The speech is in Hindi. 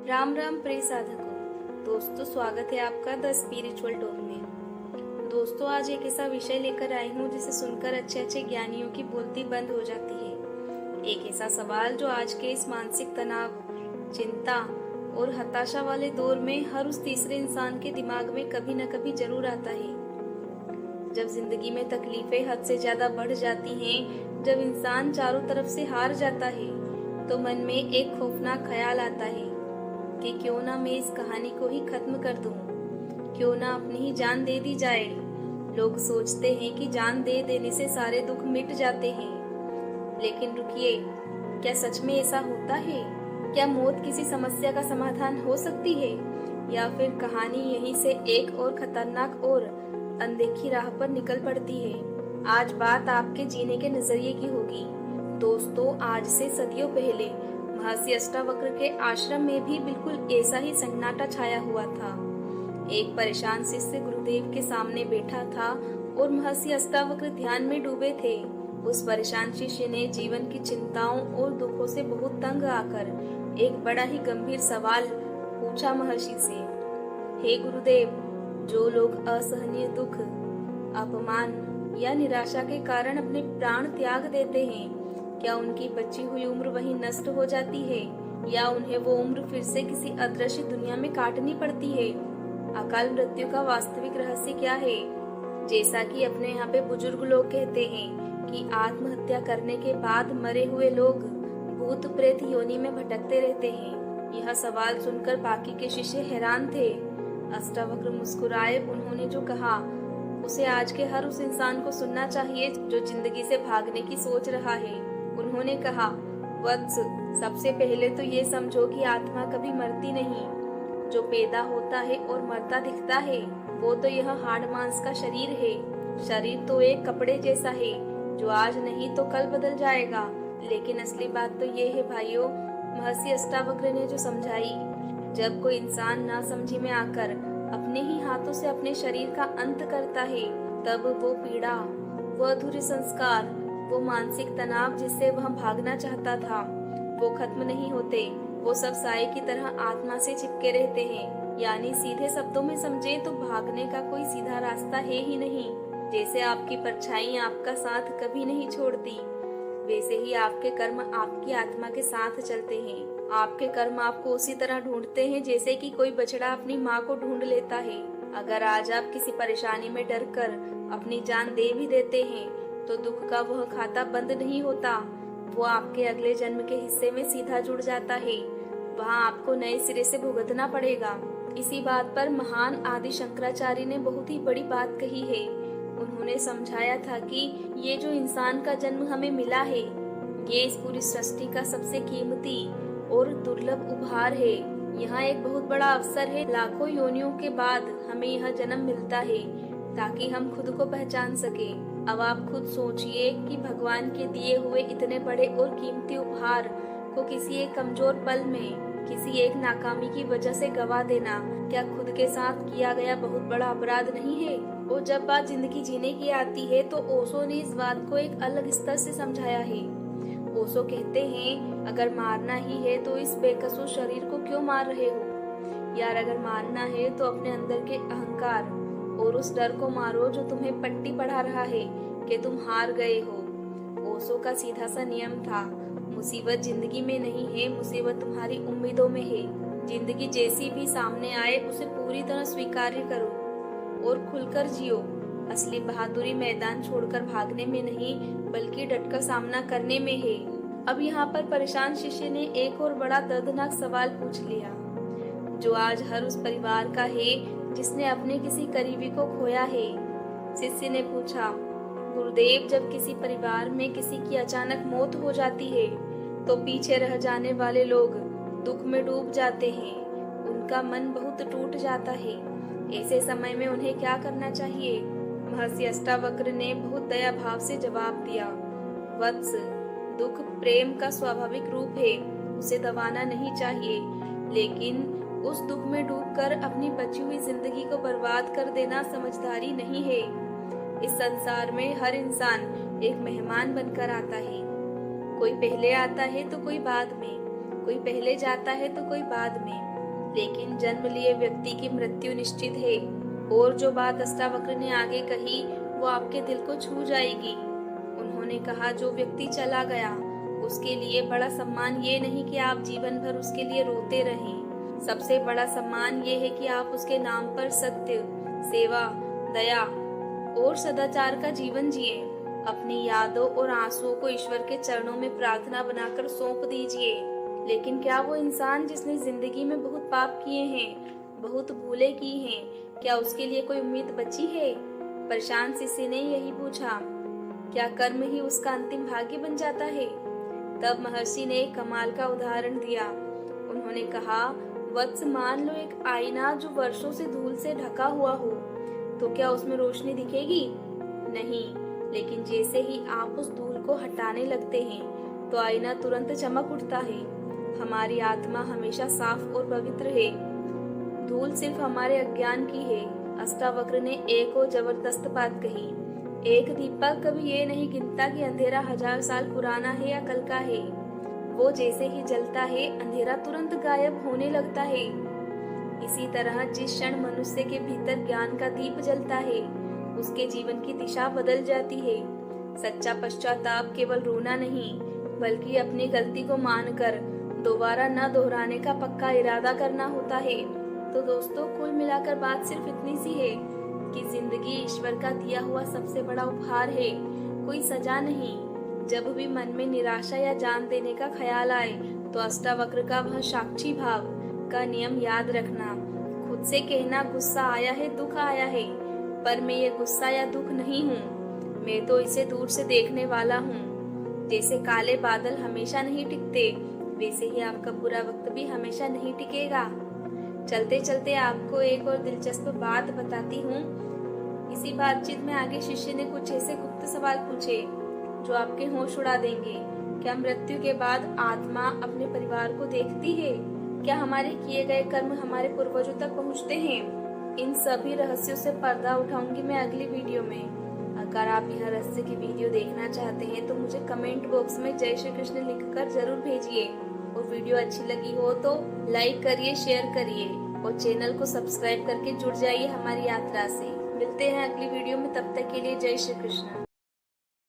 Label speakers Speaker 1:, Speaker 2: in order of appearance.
Speaker 1: राम राम प्रिय साधकों। दोस्तों, स्वागत है आपका द स्पिरिचुअल टॉक में। दोस्तों, आज एक ऐसा विषय लेकर आई हूँ जिसे सुनकर अच्छे अच्छे ज्ञानियों की बोलती बंद हो जाती है। एक ऐसा सवाल जो आज के इस मानसिक तनाव, चिंता और हताशा वाले दौर में हर उस तीसरे इंसान के दिमाग में कभी न कभी जरूर आता है। जब जिंदगी में तकलीफें हद से ज्यादा बढ़ जाती हैं, जब इंसान चारों तरफ से हार जाता है, तो मन में एक खौफनाक ख्याल आता है कि क्यों ना मैं इस कहानी को ही खत्म कर दूं, क्यों ना अपनी ही जान दे दी जाए। लोग सोचते हैं कि जान दे देने से सारे दुख मिट जाते हैं, लेकिन रुकिए, क्या सच में ऐसा होता है? क्या मौत किसी समस्या का समाधान हो सकती है, या फिर कहानी यहीं से एक और खतरनाक और अनदेखी राह पर निकल पड़ती है? आज बात आपके जीने के नजरिए की होगी। दोस्तों, आज से सदियों पहले महर्षि अष्टावक्र के आश्रम में भी बिल्कुल ऐसा ही सन्नाटा छाया हुआ था। एक परेशान शिष्य गुरुदेव के सामने बैठा था और महर्षि अष्टावक्र ध्यान में डूबे थे। उस परेशान शिष्य ने जीवन की चिंताओं और दुखों से बहुत तंग आकर एक बड़ा ही गंभीर सवाल पूछा महर्षि से। हे गुरुदेव, जो लोग असहनीय दुख, अपमान या निराशा के कारण अपने प्राण त्याग देते हैं, क्या उनकी बची हुई उम्र वहीं नष्ट हो जाती है, या उन्हें वो उम्र फिर से किसी अदृश्य दुनिया में काटनी पड़ती है? अकाल मृत्यु का वास्तविक रहस्य क्या है? जैसा कि अपने यहाँ पे बुजुर्ग लोग कहते हैं कि आत्महत्या करने के बाद मरे हुए लोग भूत प्रेत योनि में भटकते रहते हैं। यह सवाल सुनकर बाकी के शिष्य हैरान थे। अष्टावक्र मुस्कुराए। उन्होंने जो कहा उसे आज के हर उस इंसान को सुनना चाहिए जो जिंदगी से भागने की सोच रहा है। उन्होंने कहा, वत्स, सबसे पहले तो ये समझो कि आत्मा कभी मरती नहीं। जो पैदा होता है और मरता दिखता है, वो तो यह हाड़ मांस का शरीर है। शरीर तो एक कपड़े जैसा है जो आज नहीं तो कल बदल जाएगा। लेकिन असली बात तो ये है भाइयों, महर्षि अष्टावक्र ने जो समझाई, जब कोई इंसान ना समझी में आकर अपने ही हाथों से अपने शरीर का अंत करता है, तब वो पीड़ा, वो अधूरे संस्कार, वो मानसिक तनाव जिससे वह भागना चाहता था, वो खत्म नहीं होते। वो सब साए की तरह आत्मा से चिपके रहते हैं। यानी सीधे शब्दों में समझे तो भागने का कोई सीधा रास्ता है ही नहीं। जैसे आपकी परछाई आपका साथ कभी नहीं छोड़ती, वैसे ही आपके कर्म आपकी आत्मा के साथ चलते हैं। आपके कर्म आपको उसी तरह ढूंढते हैं जैसे कि कोई बछड़ा अपनी माँ को ढूंढ लेता है। अगर आज आप किसी परेशानी में डर कर अपनी जान दे भी देते हैं, तो दुख का वह खाता बंद नहीं होता। वो आपके अगले जन्म के हिस्से में सीधा जुड़ जाता है। वहाँ आपको नए सिरे से भुगतना पड़ेगा। इसी बात पर महान आदि शंकराचार्य ने बहुत ही बड़ी बात कही है। उन्होंने समझाया था कि ये जो इंसान का जन्म हमें मिला है, ये इस पूरी सृष्टि का सबसे कीमती और दुर्लभ उपहार है। यहाँ एक बहुत बड़ा अवसर है। लाखों योनियों के बाद हमें यह जन्म मिलता है ताकि हम खुद को पहचान सके। अब आप खुद सोचिए कि भगवान के दिए हुए इतने बड़े और कीमती उपहार को किसी एक कमजोर पल में, किसी एक नाकामी की वजह से गवा देना, क्या खुद के साथ किया गया बहुत बड़ा अपराध नहीं है? और जब बात जिंदगी जीने की आती है, तो ओशो ने इस बात को एक अलग स्तर से समझाया है। ओशो कहते हैं, अगर मारना ही है तो इस बेकसूर शरीर को क्यों मार रहे हो यार? अगर मारना है तो अपने अंदर के अहंकार और उस डर को मारो जो तुम्हें पट्टी पढ़ा रहा है कि तुम हार गए हो। ओशो का सीधा सा नियम था, मुसीबत जिंदगी में नहीं है, मुसीबत तुम्हारी उम्मीदों में है। जिंदगी जैसी भी सामने आए उसे पूरी तरह स्वीकार्य करो और खुलकर जियो। असली बहादुरी मैदान छोड़कर भागने में नहीं, बल्कि डटकर सामना करने में है। अब यहाँ पर परेशान शिष्य ने एक और बड़ा दर्दनाक सवाल पूछ लिया, जो आज हर उस परिवार का है जिसने अपने किसी करीबी को खोया है। शिष्य ने पूछा, गुरुदेव, जब किसी परिवार में किसी की अचानक मौत हो जाती है, तो पीछे रह जाने वाले लोग दुख में डूब जाते हैं। उनका मन बहुत टूट जाता है। ऐसे समय में उन्हें क्या करना चाहिए? महर्षि अष्टावक्र ने बहुत दया भाव से जवाब दिया, वत्स, दुख प्रेम का स्वाभाविक रूप है, उसे दबाना नहीं चाहिए, लेकिन उस दुख में डूबकर अपनी बची हुई जिंदगी को बर्बाद कर देना समझदारी नहीं है। इस संसार में हर इंसान एक मेहमान बनकर आता है। कोई पहले आता है तो कोई बाद में, कोई पहले जाता है तो कोई बाद में। लेकिन जन्म लिए व्यक्ति की मृत्यु निश्चित है। और जो बात अष्टावक्र ने आगे कही वो आपके दिल को छू जाएगी। उन्होंने कहा, जो व्यक्ति चला गया उसके लिए बड़ा सम्मान ये नहीं कि आप जीवन भर उसके लिए रोते रहें। सबसे बड़ा सम्मान ये है कि आप उसके नाम पर सत्य, सेवा, दया और सदाचार का जीवन जिए। अपनी यादों और आंसुओं को ईश्वर के चरणों में प्रार्थना बनाकर सौंप दीजिए। लेकिन क्या वो इंसान जिसने जिंदगी में बहुत पाप किए हैं, बहुत भूले की हैं, क्या उसके लिए कोई उम्मीद बची है? प्रशांत शिष्य ने यही पूछा। क्या कर्म ही उसका अंतिम भाग्य बन जाता है? तब महर्षि ने एक कमाल का उदाहरण दिया। उन्होंने कहा, वत्स, मान लो एक आईना जो वर्षों से धूल से ढका हुआ हो, तो क्या उसमें रोशनी दिखेगी? नहीं, लेकिन जैसे ही आप उस धूल को हटाने लगते हैं तो आईना तुरंत चमक उठता है। हमारी आत्मा हमेशा साफ और पवित्र है। धूल सिर्फ हमारे अज्ञान की है। अष्टावक्र ने एक और जबरदस्त बात कही। एक दीपक कभी ये नहीं गिनता कि अंधेरा 1000 साल पुराना है या कल का है। वो जैसे ही जलता है अंधेरा तुरंत गायब होने लगता है। इसी तरह जिस क्षण मनुष्य के भीतर ज्ञान का दीप जलता है उसके जीवन की दिशा बदल जाती है। सच्चा पश्चाताप केवल रोना नहीं बल्कि अपनी गलती को मानकर दोबारा न दोहराने का पक्का इरादा करना होता है। तो दोस्तों, कुल मिलाकर बात सिर्फ इतनी सी है कि जिंदगी ईश्वर का दिया हुआ सबसे बड़ा उपहार है, कोई सजा नहीं। जब भी मन में निराशा या जान देने का ख्याल आए तो अष्टावक्र का वह साक्षी भाव का नियम याद रखना। खुद से कहना, गुस्सा आया है, दुख आया है, पर मैं ये गुस्सा या दुख नहीं हूँ, मैं तो इसे दूर से देखने वाला हूँ। जैसे काले बादल हमेशा नहीं टिकते, वैसे ही आपका बुरा वक्त भी हमेशा नहीं टिकेगा। चलते चलते आपको एक और दिलचस्प बात बताती हूँ। इसी बातचीत में आगे शिष्य ने कुछ ऐसे गुप्त सवाल पूछे जो आपके होश उड़ा देंगे। क्या मृत्यु के बाद आत्मा अपने परिवार को देखती है? क्या हमारे किए गए कर्म हमारे पूर्वजों तक पहुँचते हैं? इन सभी रहस्यों से पर्दा उठाऊंगी मैं अगली वीडियो में। अगर आप यह रहस्य की वीडियो देखना चाहते हैं तो मुझे कमेंट बॉक्स में जय श्री कृष्ण लिखकर जरूर भेजिए। और वीडियो अच्छी लगी हो तो लाइक करिए, शेयर करिए और चैनल को सब्सक्राइब करके जुड़ जाइए हमारी यात्रा से। मिलते हैं अगली वीडियो में, तब तक के लिए जय श्री कृष्ण।